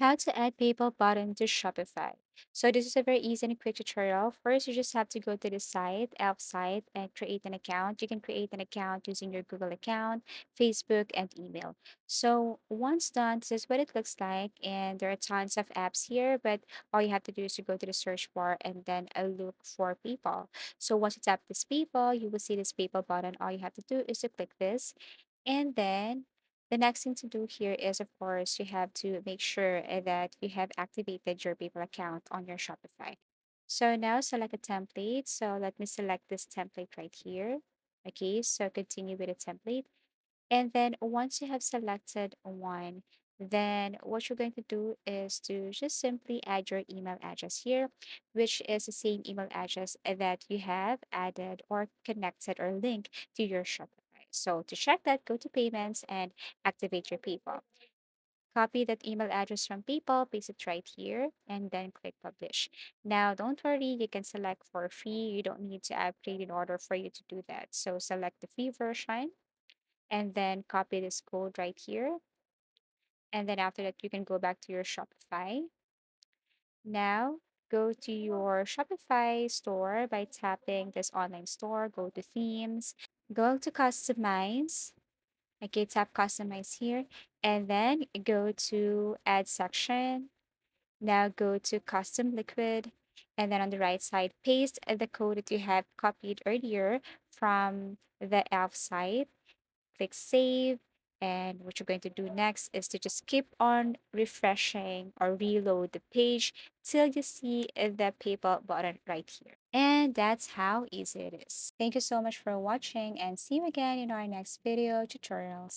How to add PayPal button to Shopify. So this is a very easy and quick tutorial. First, you just have to go to the site, app site, and create an account. You can create an account using your Google account, Facebook, and email. So once done, this is what it looks like. And there are tons of apps here, but all you have to do is to go to the search bar and then look for PayPal. So once you tap this PayPal, you will see this PayPal button. All you have to do is to click this, and then the next thing to do here is, of course, you have to make sure that you have activated your PayPal account on your Shopify. So now select a template. So let me select this template right here. Okay, so continue with the template. And then once you have selected one, then what you're going to do is to just simply add your email address here, which is the same email address that you have added or connected or linked to your Shopify. So to check that, go to payments and activate your PayPal. Copy that email address from PayPal, paste it right here, and then click publish. Now, don't worry, you can select for free. You don't need to upgrade in order for you to do that. So select the free version and then copy this code right here. And then after that, you can go back to your Shopify. Now, go to your Shopify store by tapping this online store, go to themes, go to customize. Okay, tap customize here, and then go to add section. Now go to custom liquid, and then on the right side, paste the code that you have copied earlier from the elf site. Click save. And what you're going to do next is to just keep on refreshing or reload the page till you see the PayPal button right here. And that's how easy it is. Thank you so much for watching and see you again in our next video tutorials.